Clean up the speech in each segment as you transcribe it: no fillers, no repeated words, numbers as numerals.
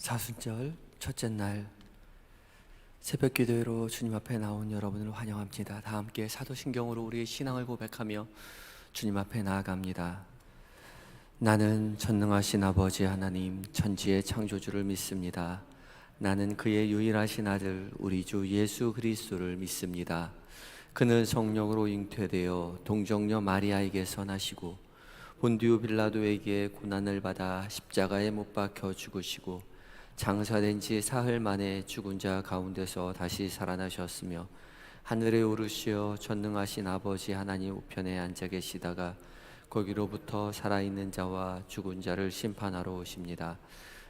사순절 첫째 날 새벽 기도회로 주님 앞에 나온 여러분을 환영합니다. 다 함께 사도신경으로 우리의 신앙을 고백하며 주님 앞에 나아갑니다. 나는 전능하신 아버지 하나님 천지의 창조주를 믿습니다. 나는 그의 유일하신 아들 우리 주 예수 그리스도를 믿습니다. 그는 성령으로 잉태되어 동정녀 마리아에게서 나시고 본디오 빌라도에게 고난을 받아 십자가에 못 박혀 죽으시고 장사된 지 사흘 만에 죽은 자 가운데서 다시 살아나셨으며 하늘에 오르시어 전능하신 아버지 하나님 우편에 앉아 계시다가 거기로부터 살아있는 자와 죽은 자를 심판하러 오십니다.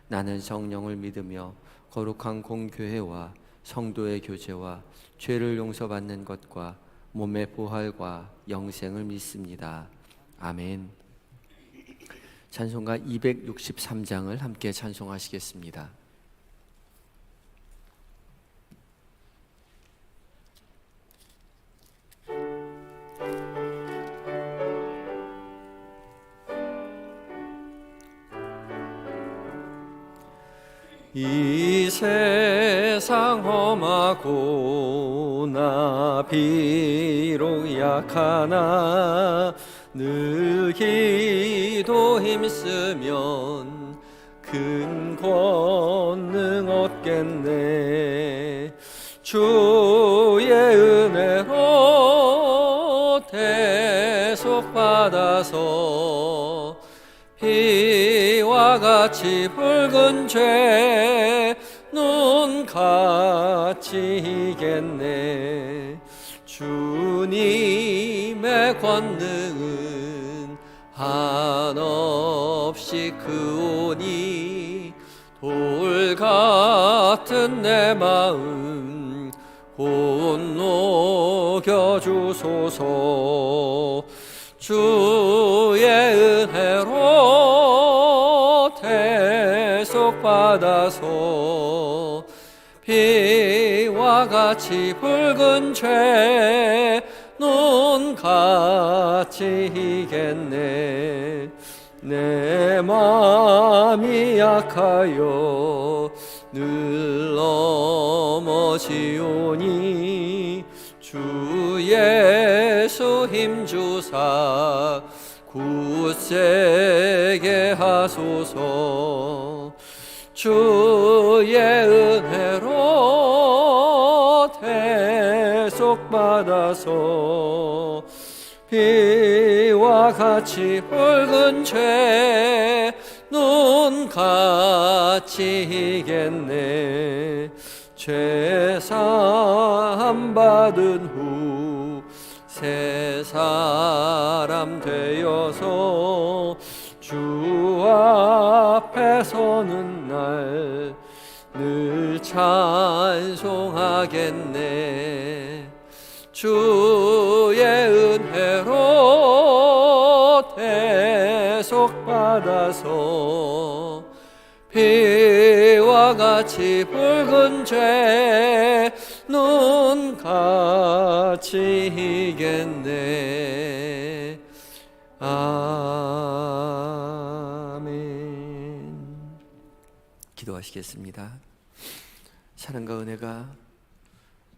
나는 성령을 믿으며 거룩한 공교회와 성도의 교제와 죄를 용서받는 것과 몸의 부활과 영생을 믿습니다. 아멘. 찬송가 263장을 함께 찬송하시겠습니다. 이 세상 험하고 나 비록 약하나 늘 기도 힘쓰면 큰 권능 얻겠네. 주의 은혜로 대속받아서 피와 같이 붉은 죄 눈같이 이겠네. 주님의 권능은 한없이 크오니 돌 같은 내 마음 곧 녹여주소서. 주의 은혜로 대속받아서 피와 같이 붉은 죄 눈같이 이겠네. 내 마음이 약하여 늘 넘어지오니 주 예수 힘주사 굳세게 하소서. 주의 은혜로 대속받아서 피와 같이 붉은 죄 눈같이 이겠네. 죄사함 받은 후 새 사람 되어서 주 앞에 서는 날 늘 찬송하겠네. 주의 은혜로 대속받아서 피와 같이 붉은 죄 눈같이 이겠네. 아멘. 기도하시겠습니다. 사랑과 은혜가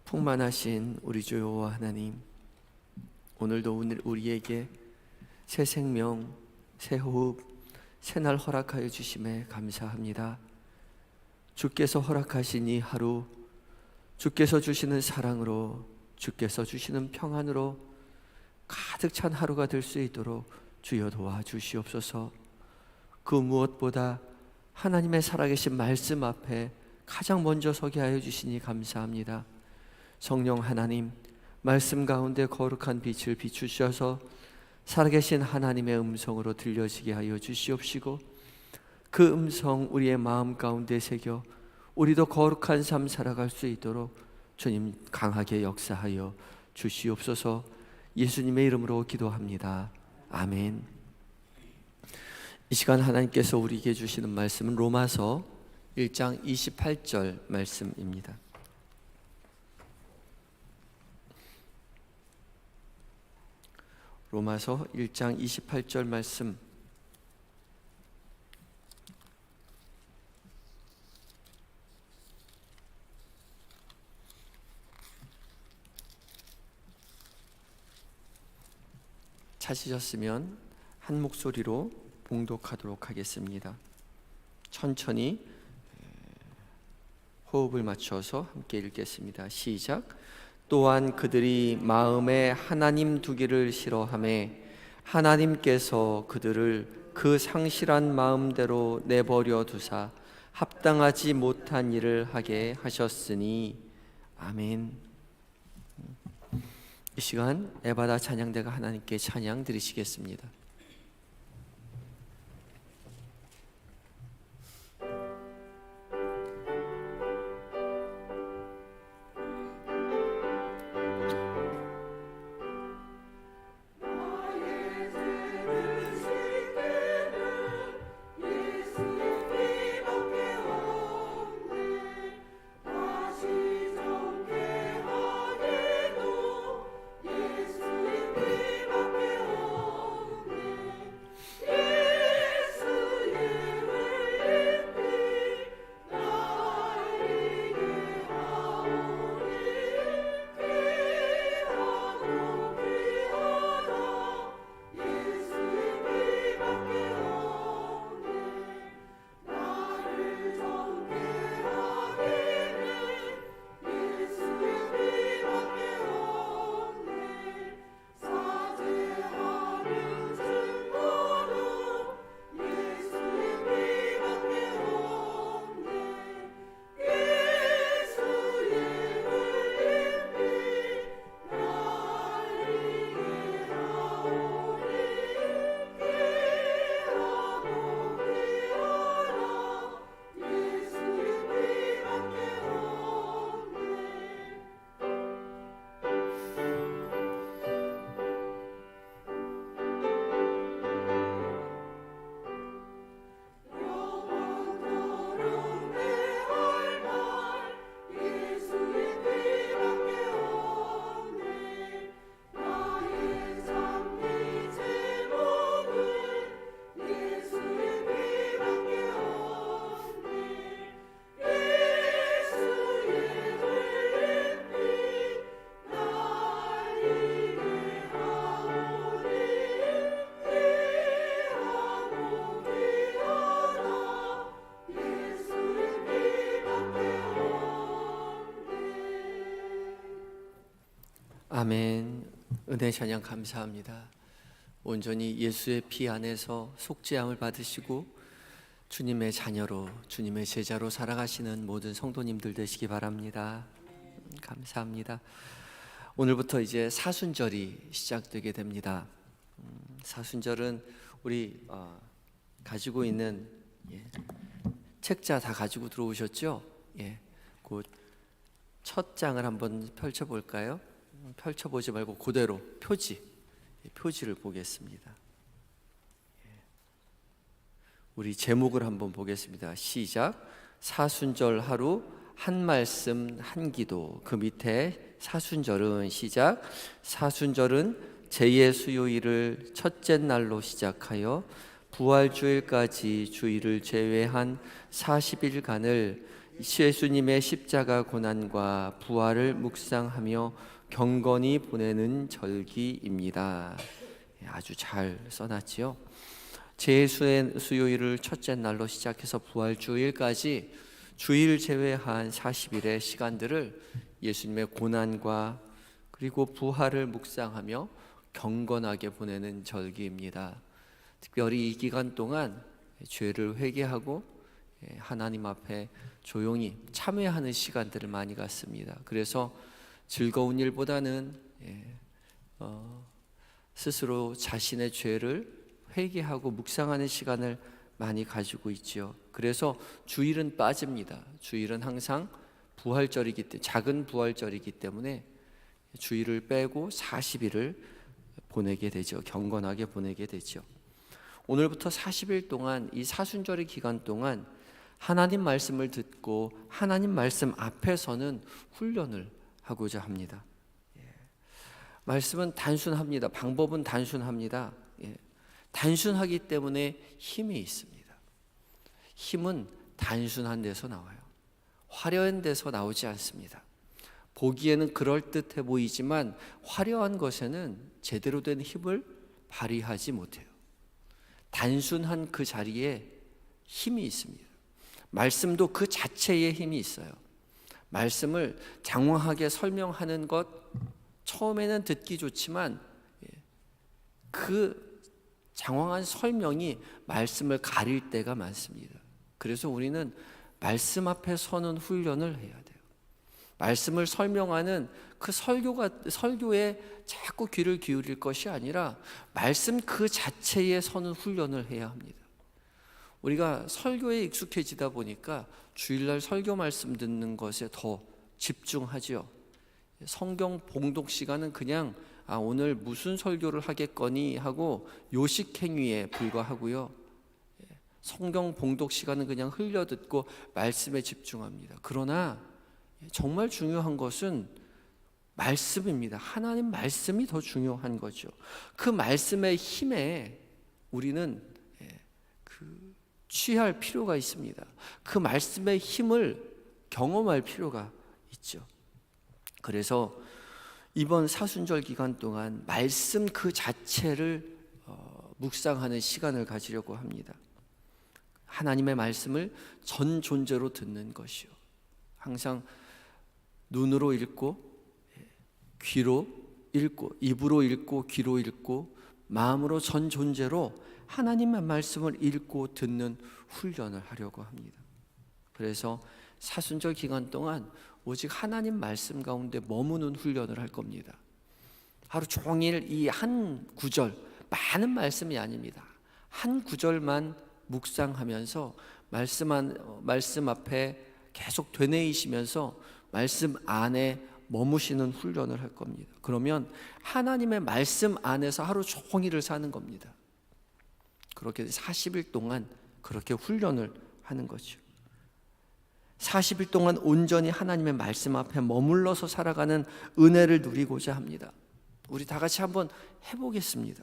풍만하신 우리 주 여호와 하나님, 오늘도 우리에게 새 생명, 새 호흡, 새날 허락하여 주심에 감사합니다. 주께서 허락하신 이 하루, 주께서 주시는 사랑으로, 주께서 주시는 평안으로 가득 찬 하루가 될 수 있도록 주여 도와주시옵소서. 그 무엇보다 하나님의 살아계신 말씀 앞에 가장 먼저 서게 하여 주시니 감사합니다. 성령 하나님, 말씀 가운데 거룩한 빛을 비추셔서 살아계신 하나님의 음성으로 들려지게 하여 주시옵시고, 그 음성 우리의 마음 가운데 새겨 우리도 거룩한 삶 살아갈 수 있도록 주님 강하게 역사하여 주시옵소서. 예수님의 이름으로 기도합니다. 아멘. 이 시간 하나님께서 우리에게 주시는 말씀은 로마서 1장 28절 말씀입니다. 로마서 1장 28절 말씀 찾으셨으면 한 목소리로 봉독하도록 하겠습니다. 천천히 호흡을 맞춰서 함께 읽겠습니다. 시작. 또한 그들이 마음에 하나님 두기를 싫어하며 하나님께서 그들을 그 상실한 마음대로 내버려 두사 합당하지 못한 일을 하게 하셨으니 아멘. 이 시간 에바다 찬양대가 하나님께 찬양 드리시겠습니다. 아멘. 은혜 찬양 감사합니다. 온전히 예수의 피 안에서 속죄함을 받으시고 주님의 자녀로, 주님의 제자로 살아가시는 모든 성도님들 되시기 바랍니다. 감사합니다. 오늘부터 이제 사순절이 시작되게 됩니다. 사순절은 우리 가지고 있는 책자 다 가지고 들어오셨죠? 그 첫 장을 한번 펼쳐볼까요? 펼쳐보지 말고 그대로 표지를 보겠습니다. 우리 제목을 한번 보겠습니다. 시작. 사순절 하루 한 말씀 한 기도. 그 밑에 사순절은 시작. 사순절은 제2의 수요일을 첫째 날로 시작하여 부활주일까지 주일을 제외한 40일간을 예수님의 십자가 고난과 부활을 묵상하며 경건히 보내는 절기입니다. 아주 잘 써놨지요. 제2의 수요일을 첫째 날로 시작해서 부활주일까지 주일 제외한 40일의 시간들을 예수님의 고난과 그리고 부활을 묵상하며 경건하게 보내는 절기입니다. 특별히 이 기간 동안 죄를 회개하고 하나님 앞에 조용히 참회하는 시간들을 많이 갖습니다. 그래서 즐거운 일보다는 스스로 자신의 죄를 회개하고 묵상하는 시간을 많이 가지고 있죠. 그래서 주일은 빠집니다. 주일은 항상 부활절이기 때문에, 작은 부활절이기 때문에 주일을 빼고 40일을 보내게 되죠. 경건하게 보내게 되죠. 오늘부터 40일 동안 이 사순절의 기간 동안 하나님 말씀을 듣고 하나님 말씀 앞에서는 훈련을 하고자 합니다. 말씀은 단순합니다. 방법은 단순합니다. 단순하기 때문에 힘이 있습니다. 힘은 단순한 데서 나와요. 화려한 데서 나오지 않습니다. 보기에는 그럴듯해 보이지만 화려한 것에는 제대로 된 힘을 발휘하지 못해요. 단순한 그 자리에 힘이 있습니다. 말씀도 그 자체에 힘이 있어요. 말씀을 장황하게 설명하는 것 처음에는 듣기 좋지만 그 장황한 설명이 말씀을 가릴 때가 많습니다. 그래서 우리는 말씀 앞에 서는 훈련을 해야 돼요. 말씀을 설명하는 그 설교에 자꾸 귀를 기울일 것이 아니라 말씀 그 자체에 서는 훈련을 해야 합니다. 우리가 설교에 익숙해지다 보니까 주일날 설교 말씀 듣는 것에 더 집중하지요. 성경 봉독 시간은 그냥 오늘 무슨 설교를 하겠거니 하고 요식 행위에 불과하고요. 성경 봉독 시간은 그냥 흘려듣고 말씀에 집중합니다. 그러나 정말 중요한 것은 말씀입니다. 하나님 말씀이 더 중요한 거죠. 그 말씀의 힘에 우리는 취할 필요가 있습니다. 그 말씀의 힘을 경험할 필요가 있죠. 그래서 이번 사순절 기간 동안 말씀 그 자체를 묵상하는 시간을 가지려고 합니다. 하나님의 말씀을 전 존재로 듣는 것이요. 항상 눈으로 읽고 귀로 읽고 입으로 읽고 귀로 읽고 마음으로 전 존재로 하나님의 말씀을 읽고 듣는 훈련을 하려고 합니다. 그래서 사순절 기간 동안 오직 하나님 말씀 가운데 머무는 훈련을 할 겁니다. 하루 종일 이 한 구절, 많은 말씀이 아닙니다. 한 구절만 묵상하면서 말씀 앞에 계속 되뇌이시면서 말씀 안에 머무시는 훈련을 할 겁니다. 그러면 하나님의 말씀 안에서 하루 종일을 사는 겁니다. 그렇게 40일 동안 그렇게 훈련을 하는 거죠. 40일 동안 온전히 하나님의 말씀 앞에 머물러서 살아가는 은혜를 누리고자 합니다. 우리 다 같이 한번 해보겠습니다.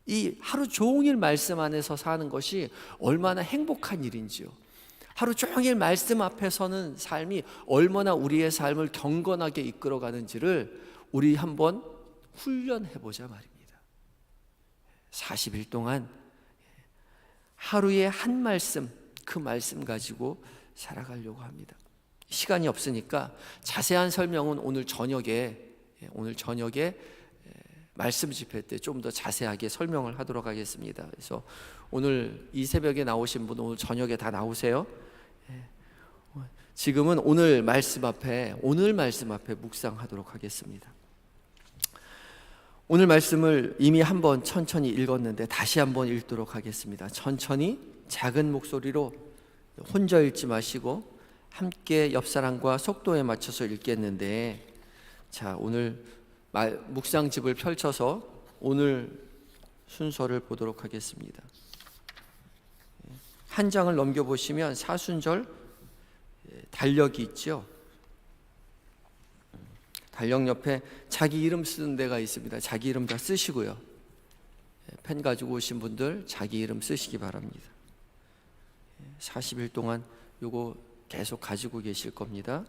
이 하루 종일 말씀 안에서 사는 것이 얼마나 행복한 일인지요. 하루 종일 말씀 앞에 서는 삶이 얼마나 우리의 삶을 경건하게 이끌어가는지를 우리 한번 훈련해보자 말입니다. 40일 동안 하루에 한 말씀, 그 말씀 가지고 살아가려고 합니다. 시간이 없으니까 자세한 설명은 오늘 저녁에 말씀 집회 때 좀 더 자세하게 설명을 하도록 하겠습니다. 그래서 오늘 이 새벽에 나오신 분 오늘 저녁에 다 나오세요. 지금은 오늘 말씀 앞에 묵상하도록 하겠습니다. 오늘 말씀을 이미 한번 천천히 읽었는데 다시 한번 읽도록 하겠습니다. 천천히 작은 목소리로 혼자 읽지 마시고 함께 옆 사람과 속도에 맞춰서 읽겠는데, 자, 오늘 묵상집을 펼쳐서 오늘 순서를 보도록 하겠습니다. 한 장을 넘겨보시면 사순절 달력이 있죠. 달력 옆에 자기 이름 쓰는 데가 있습니다. 자기 이름 다 쓰시고요. 펜 가지고 오신 분들 자기 이름 쓰시기 바랍니다. 40일 동안 요거 계속 가지고 계실 겁니다.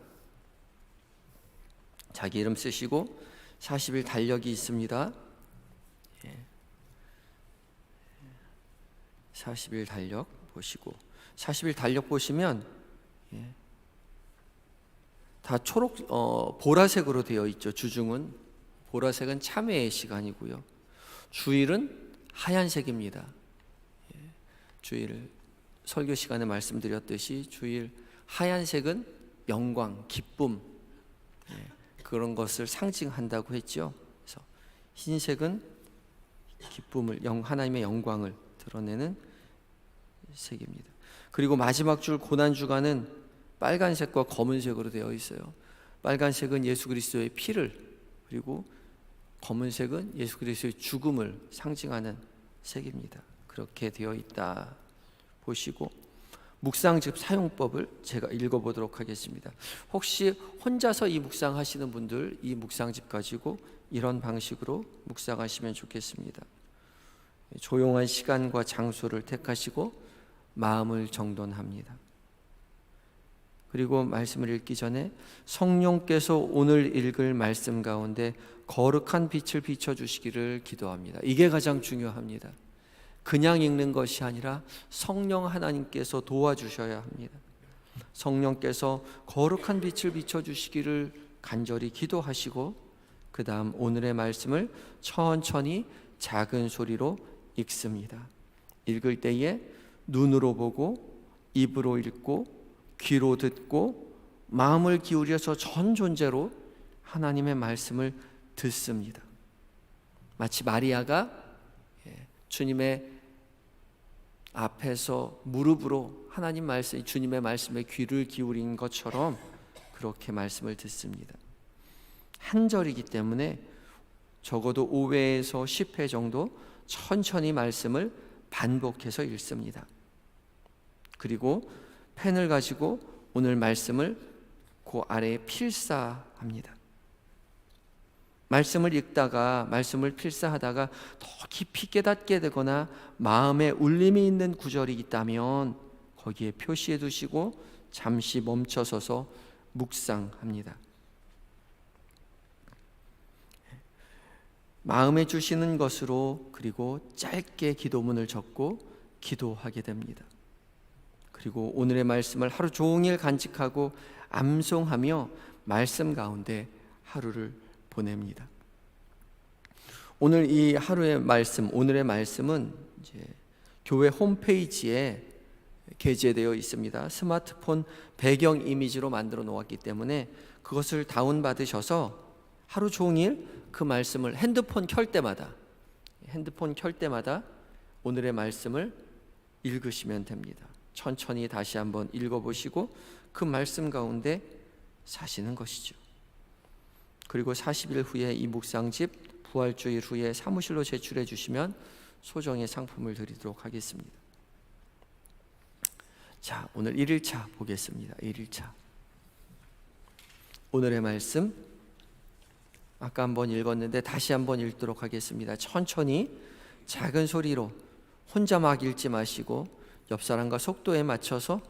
자기 이름 쓰시고 40일 달력이 있습니다. 40일 달력 보시고 40일 달력 보시면 다 보라색으로 되어 있죠. 주중은 보라색은 참회의 시간이고요. 주일은 하얀색입니다. 주일 설교 시간에 말씀드렸듯이 주일 하얀색은 영광, 기쁨, 그런 것을 상징한다고 했죠. 그래서 흰색은 기쁨을, 하나님의 영광을 드러내는 색입니다. 그리고 마지막 줄 고난주간은 빨간색과 검은색으로 되어 있어요. 빨간색은 예수 그리스도의 피를, 그리고 검은색은 예수 그리스도의 죽음을 상징하는 색입니다. 그렇게 되어 있다 보시고, 묵상집 사용법을 제가 읽어보도록 하겠습니다. 혹시 혼자서 이 묵상하시는 분들, 이 묵상집 가지고 이런 방식으로 묵상하시면 좋겠습니다. 조용한 시간과 장소를 택하시고 마음을 정돈합니다. 그리고 말씀을 읽기 전에 성령께서 오늘 읽을 말씀 가운데 거룩한 빛을 비춰주시기를 기도합니다. 이게 가장 중요합니다. 그냥 읽는 것이 아니라 성령 하나님께서 도와주셔야 합니다. 성령께서 거룩한 빛을 비춰주시기를 간절히 기도하시고 그 다음 오늘의 말씀을 천천히 작은 소리로 읽습니다. 읽을 때에 눈으로 보고 입으로 읽고 귀로 듣고 마음을 기울여서 전 존재로 하나님의 말씀을 듣습니다. 마치 마리아가 주님의 앞에서 무릎으로 하나님 말씀, 주님의 말씀에 귀를 기울인 것처럼 그렇게 말씀을 듣습니다. 한 절이기 때문에 적어도 5회에서 10회 정도 천천히 말씀을 반복해서 읽습니다. 그리고 펜을 가지고 오늘 말씀을 그 아래에 필사합니다. 말씀을 읽다가 말씀을 필사하다가 더 깊이 깨닫게 되거나 마음에 울림이 있는 구절이 있다면 거기에 표시해 두시고 잠시 멈춰서서 묵상합니다. 마음에 주시는 것으로 그리고 짧게 기도문을 적고 기도하게 됩니다. 그리고 오늘의 말씀을 하루 종일 간직하고 암송하며 말씀 가운데 하루를 보냅니다. 오늘 이 하루의 말씀, 오늘의 말씀은 이제 교회 홈페이지에 게재되어 있습니다. 스마트폰 배경 이미지로 만들어 놓았기 때문에 그것을 다운받으셔서 하루 종일 그 말씀을 핸드폰 켤 때마다 오늘의 말씀을 읽으시면 됩니다. 천천히 다시 한번 읽어보시고 그 말씀 가운데 사시는 것이죠. 그리고 40일 후에 이 묵상집 부활주일 후에 사무실로 제출해 주시면 소정의 상품을 드리도록 하겠습니다. 자, 오늘 1일차 보겠습니다. 1일차 오늘의 말씀 아까 한번 읽었는데 다시 한번 읽도록 하겠습니다. 천천히 작은 소리로 혼자 막 읽지 마시고 옆 사람과 속도에 맞춰서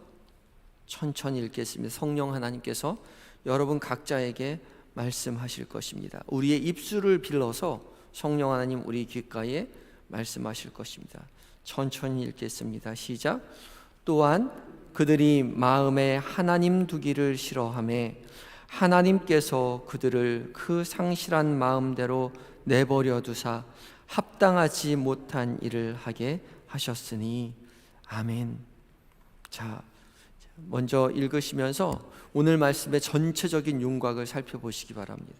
천천히 읽겠습니다. 성령 하나님께서 여러분 각자에게 말씀하실 것입니다. 우리의 입술을 빌어서 성령 하나님 우리 귓가에 말씀하실 것입니다. 천천히 읽겠습니다. 시작. 또한 그들이 마음에 하나님 두기를 싫어하며 하나님께서 그들을 그 상실한 마음대로 내버려 두사 합당하지 못한 일을 하게 하셨으니 아멘. 자, 먼저 읽으시면서 오늘 말씀의 전체적인 윤곽을 살펴보시기 바랍니다.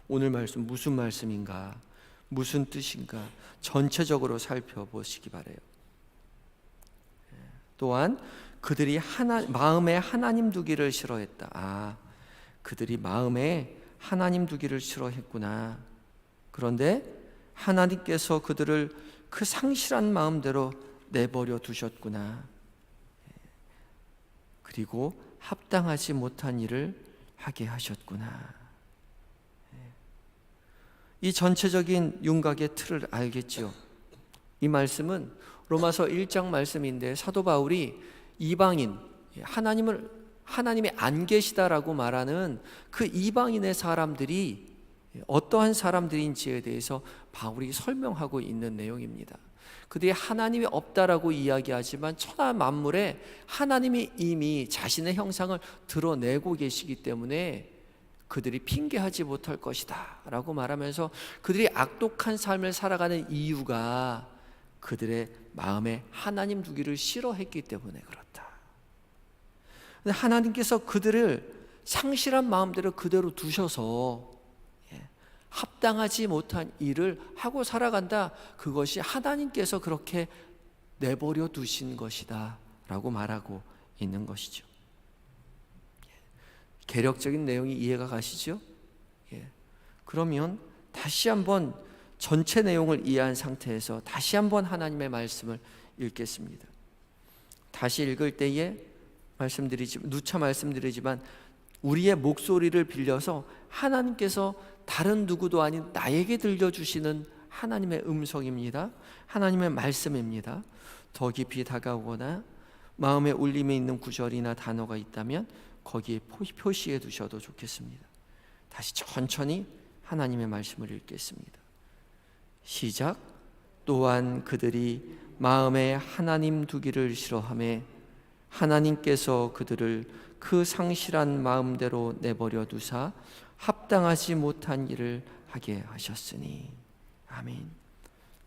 오늘 말씀 무슨 말씀인가, 무슨 뜻인가 전체적으로 살펴보시기 바라요. 또한 그들이 마음에 하나님 두기를 싫어했다. 그들이 마음에 하나님 두기를 싫어했구나. 그런데 하나님께서 그들을 그 상실한 마음대로 내버려 두셨구나. 그리고 합당하지 못한 일을 하게 하셨구나. 이 전체적인 윤곽의 틀을 알겠지요. 이 말씀은 로마서 1장 말씀인데 사도 바울이 이방인, 하나님이 안 계시다라고 말하는 그 이방인의 사람들이 어떠한 사람들인지에 대해서 바울이 설명하고 있는 내용입니다. 그들이 하나님이 없다라고 이야기하지만 천하 만물에 하나님이 이미 자신의 형상을 드러내고 계시기 때문에 그들이 핑계하지 못할 것이다 라고 말하면서 그들이 악독한 삶을 살아가는 이유가 그들의 마음에 하나님 두기를 싫어했기 때문에 그렇다. 근데 하나님께서 그들을 상실한 마음대로 그대로 두셔서 합당하지 못한 일을 하고 살아간다. 그것이 하나님께서 그렇게 내버려 두신 것이다 라고 말하고 있는 것이죠. 개력적인 내용이 이해가 가시죠? 그러면 다시 한번 전체 내용을 이해한 상태에서 다시 한번 하나님의 말씀을 읽겠습니다. 다시 읽을 때에 누차 말씀드리지만 우리의 목소리를 빌려서 하나님께서 다른 누구도 아닌 나에게 들려주시는 하나님의 음성입니다. 하나님의 말씀입니다. 더 깊이 다가오거나 마음에 울림이 있는 구절이나 단어가 있다면 거기에 표시해 두셔도 좋겠습니다. 다시 천천히 하나님의 말씀을 읽겠습니다. 시작. 또한 그들이 마음에 하나님 두기를 싫어하며 하나님께서 그들을 그 상실한 마음대로 내버려 두사 합당하지 못한 일을 하게 하셨으니. 아멘.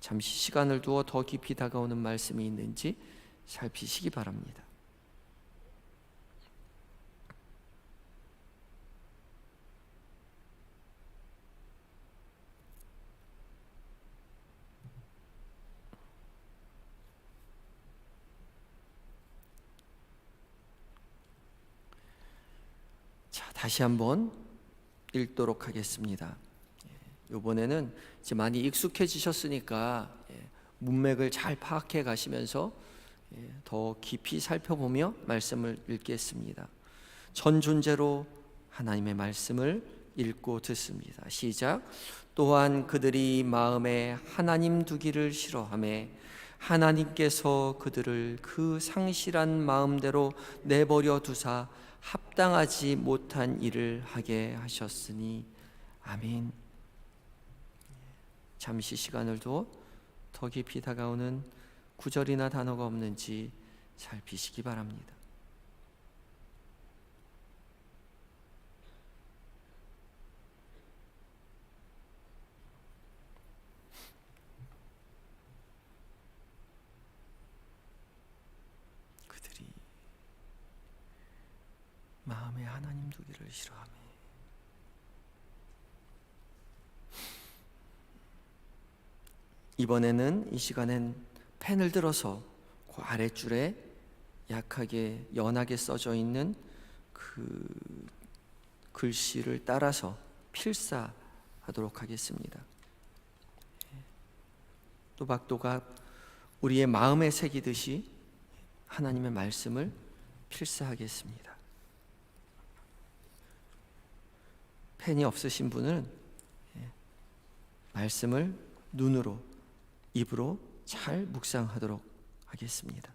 잠시 시간을 두어 더 깊이 다가오는 말씀이 있는지 살피시기 바랍니다. 자, 다시 한번 읽도록 하겠습니다. 이번에는 이제 많이 익숙해지셨으니까 문맥을 잘 파악해 가시면서 더 깊이 살펴보며 말씀을 읽겠습니다. 전 존재로 하나님의 말씀을 읽고 듣습니다. 시작. 또한 그들이 마음에 하나님 두기를 싫어하며 하나님께서 그들을 그 상실한 마음대로 내버려 두사 합당하지 못한 일을 하게 하셨으니. 아멘. 잠시 시간을 두어 더 깊이 다가오는 구절이나 단어가 없는지 살피시기 바랍니다. 그들이 마음에 하나님 두기를 싫어하며. 이번에는 이 시간엔 펜을 들어서 그 아랫줄에 약하게 연하게 써져 있는 그 글씨를 따라서 필사하도록 하겠습니다. 또박또박 우리의 마음에 새기듯이 하나님의 말씀을 필사하겠습니다. 펜이 없으신 분은 말씀을 눈으로, 입으로 잘 묵상하도록 하겠습니다.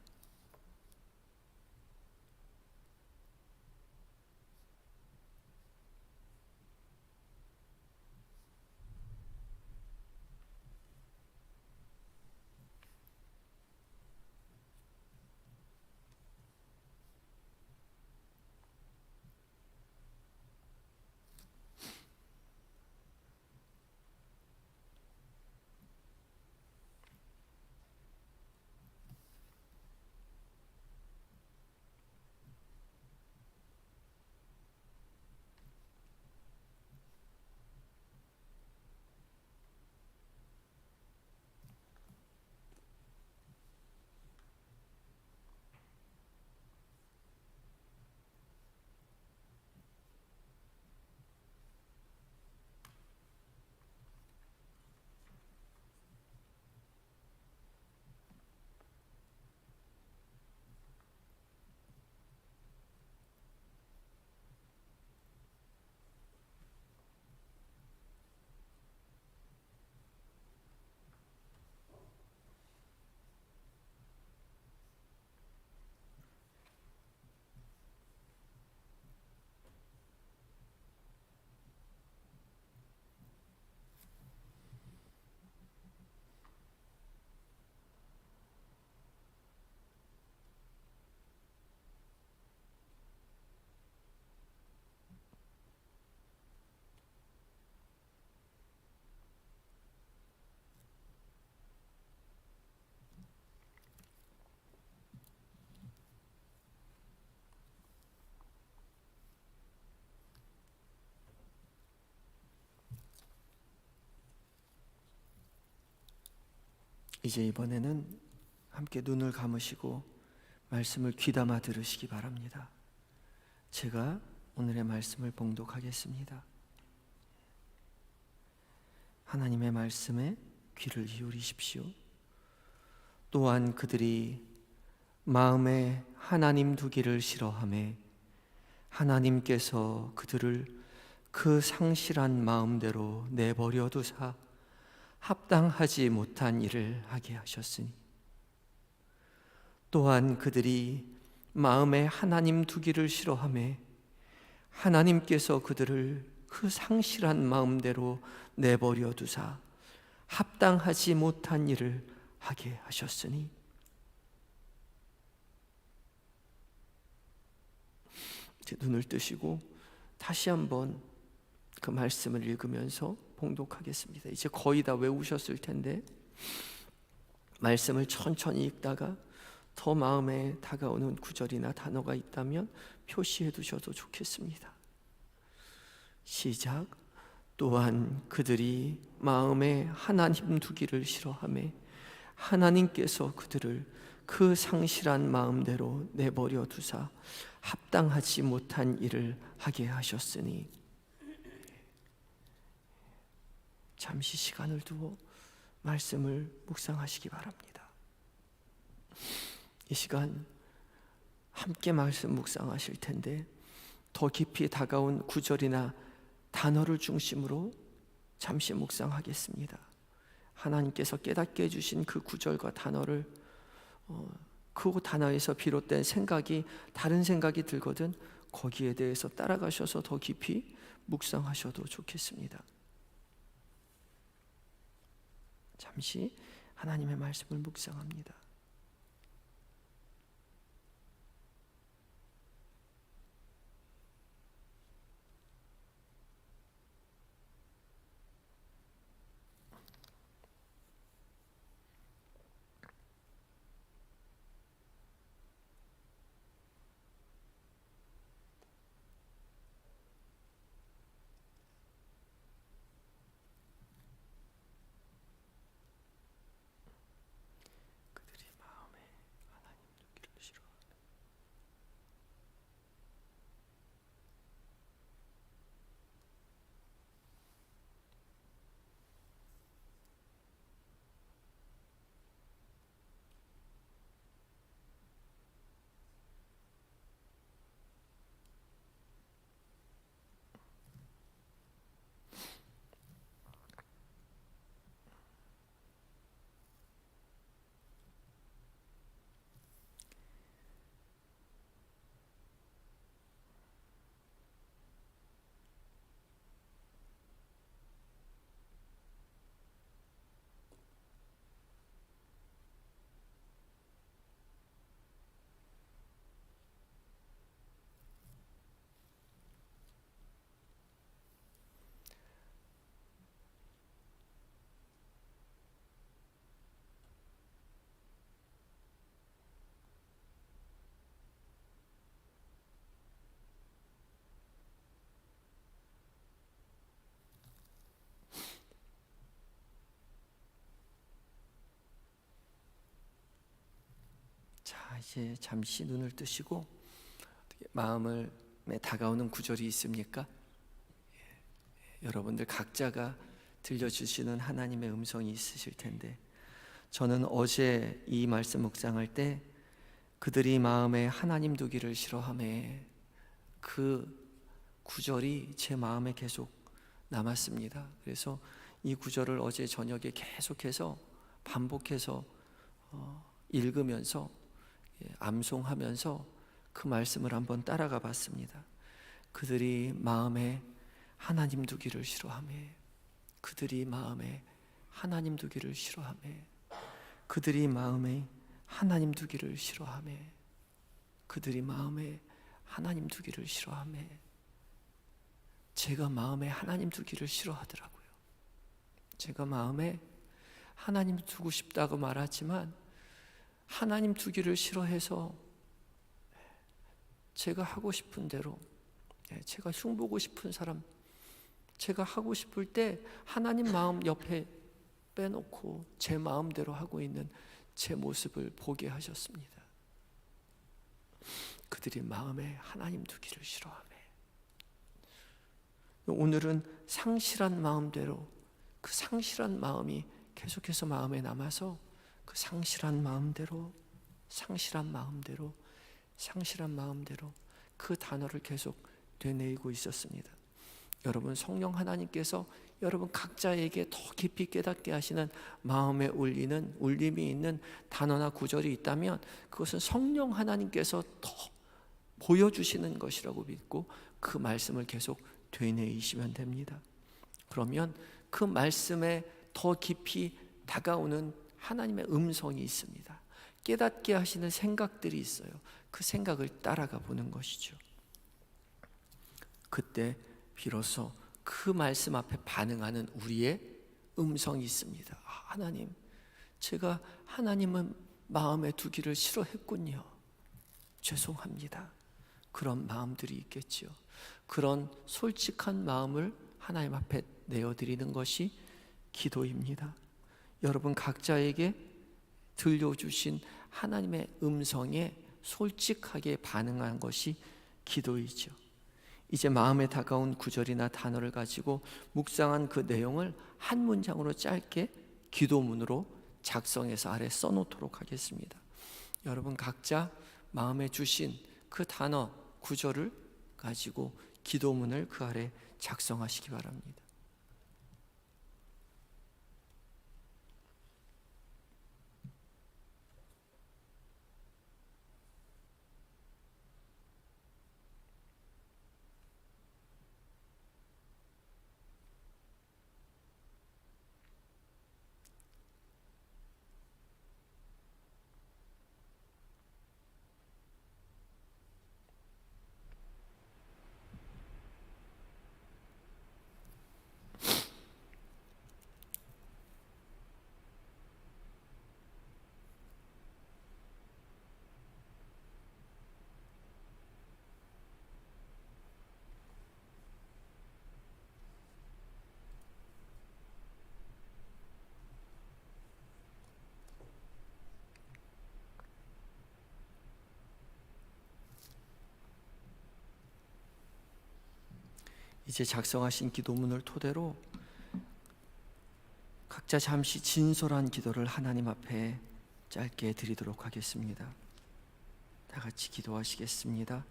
이제 이번에는 함께 눈을 감으시고 말씀을 귀담아 들으시기 바랍니다. 제가 오늘의 말씀을 봉독하겠습니다. 하나님의 말씀에 귀를 기울이십시오. 또한 그들이 마음에 하나님 두기를 싫어하며 하나님께서 그들을 그 상실한 마음대로 내버려 두사 합당하지 못한 일을 하게 하셨으니. 또한 그들이 마음에 하나님 두기를 싫어하며 하나님께서 그들을 그 상실한 마음대로 내버려 두사 합당하지 못한 일을 하게 하셨으니. 이제 눈을 뜨시고 다시 한번 그 말씀을 읽으면서 봉독하겠습니다. 이제 거의 다 외우셨을 텐데 말씀을 천천히 읽다가 더 마음에 다가오는 구절이나 단어가 있다면 표시해 두셔도 좋겠습니다. 시작. 또한 그들이 마음에 하나님 두기를 싫어하며 하나님께서 그들을 그 상실한 마음대로 내버려 두사 합당하지 못한 일을 하게 하셨으니. 잠시 시간을 두어 말씀을 묵상하시기 바랍니다. 이 시간 함께 말씀 묵상하실 텐데 더 깊이 다가온 구절이나 단어를 중심으로 잠시 묵상하겠습니다. 하나님께서 깨닫게 해주신 그 구절과 단어를 그 단어에서 비롯된 생각이 다른 생각이 들거든 거기에 대해서 따라가셔서 더 깊이 묵상하셔도 좋겠습니다. 잠시 하나님의 말씀을 묵상합니다. 그들이 마음에 하나님 두기를 싫어하며 자, 이제 잠시 눈을 뜨시고 마음에 다가오는 구절이 있습니까? 여러분들 각자가 들려주시는 하나님의 음성이 있으실 텐데 저는 어제 이 말씀 묵상할 때 그들이 마음에 하나님 두기를 싫어하며 그 구절이 제 마음에 계속 남았습니다. 그래서 이 구절을 어제 저녁에 계속해서 반복해서 읽으면서 암송하면서 그 말씀을 한번 따라가 봤습니다. 그들이 마음에 하나님 두기를 싫어하며 그들이 마음에 하나님 두기를 싫어하며 그들이 마음에 하나님 두기를 싫어하며 그들이 마음에 하나님 두기를 싫어하며 제가 마음에 하나님 두기를 싫어하더라고요. 제가 마음에 하나님 두고 싶다고 말하지만 하나님 두기를 싫어해서 제가 하고 싶은 대로 제가 흉보고 싶은 사람 제가 하고 싶을 때 하나님 마음 옆에 빼놓고 제 마음대로 하고 있는 제 모습을 보게 하셨습니다. 그들이 마음에 하나님 두기를 싫어하며 오늘은 상실한 마음대로 그 상실한 마음이 계속해서 마음에 남아서 그 상실한 마음대로 그 단어를 계속 되뇌이고 있었습니다. 여러분 성령 하나님께서 여러분 각자에게 더 깊이 깨닫게 하시는 마음에 울림이 있는 단어나 구절이 있다면 그것은 성령 하나님께서 더 보여주시는 것이라고 믿고 그 말씀을 계속 되뇌이시면 됩니다. 그러면 그 말씀에 더 깊이 다가오는 하나님의 음성이 있습니다. 깨닫게 하시는 생각들이 있어요. 그 생각을 따라가 보는 것이죠. 그때 비로소 그 말씀 앞에 반응하는 우리의 음성이 있습니다. 하나님, 제가 하나님은 마음에 두기를 싫어했군요. 죄송합니다. 그런 마음들이 있겠지요. 그런 솔직한 마음을 하나님 앞에 내어드리는 것이 기도입니다. 여러분 각자에게 들려주신 하나님의 음성에 솔직하게 반응한 것이 기도이죠. 이제 마음에 다가온 구절이나 단어를 가지고 묵상한 그 내용을 한 문장으로 짧게 기도문으로 작성해서 아래 써놓도록 하겠습니다. 여러분 각자 마음에 주신 그 단어, 구절을 가지고 기도문을 그 아래 작성하시기 바랍니다. 이제 작성하신 기도문을 토대로 각자 잠시 진솔한 기도를 하나님 앞에 짧게 드리도록 하겠습니다. 다 같이 기도하시겠습니다.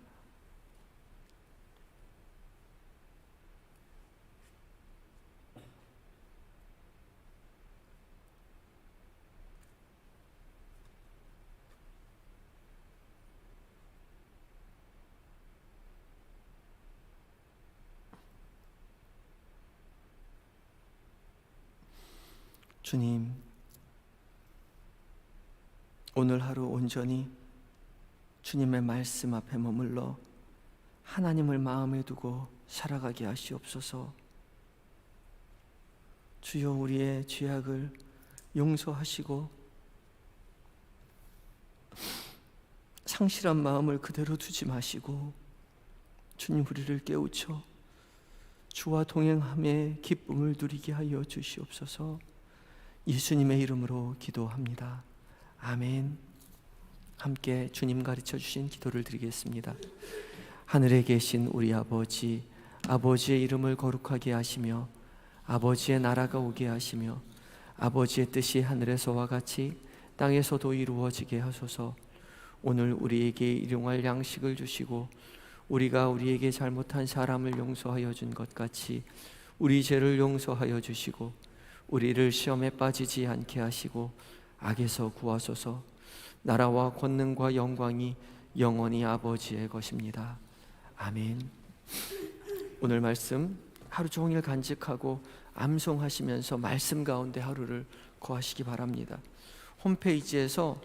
주님, 오늘 하루 온전히 주님의 말씀 앞에 머물러 하나님을 마음에 두고 살아가게 하시옵소서. 주여, 우리의 죄악을 용서하시고 상실한 마음을 그대로 두지 마시고 주님, 우리를 깨우쳐 주와 동행함의 기쁨을 누리게 하여 주시옵소서. 예수님의 이름으로 기도합니다. 아멘. 함께 주님 가르쳐 주신 기도를 드리겠습니다. 하늘에 계신 우리 아버지, 아버지의 이름을 거룩하게 하시며 아버지의 나라가 오게 하시며 아버지의 뜻이 하늘에서와 같이 땅에서도 이루어지게 하소서. 오늘 우리에게 일용할 양식을 주시고 우리가 우리에게 잘못한 사람을 용서하여 준 것 같이 우리 죄를 용서하여 주시고 우리를 시험에 빠지지 않게 하시고 악에서 구하소서. 나라와 권능과 영광이 영원히 아버지의 것입니다. 아멘. 오늘 말씀 하루 종일 간직하고 암송하시면서 말씀 가운데 하루를 거하시기 바랍니다. 홈페이지에서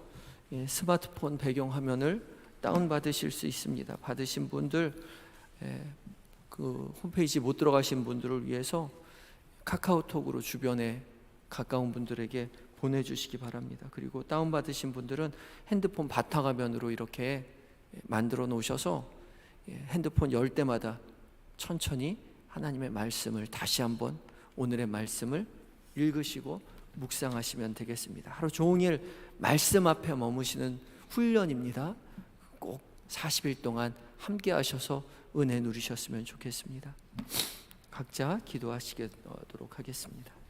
스마트폰 배경화면을 다운받으실 수 있습니다. 받으신 분들, 그 홈페이지 못 들어가신 분들을 위해서 카카오톡으로 주변에 가까운 분들에게 보내주시기 바랍니다. 그리고 다운받으신 분들은 핸드폰 바탕화면으로 이렇게 만들어 놓으셔서 핸드폰 열 때마다 천천히 하나님의 말씀을 다시 한번 오늘의 말씀을 읽으시고 묵상하시면 되겠습니다. 하루 종일 말씀 앞에 머무시는 훈련입니다. 꼭 40일 동안 함께 하셔서 은혜 누리셨으면 좋겠습니다. 각자 기도하시도록 하겠습니다.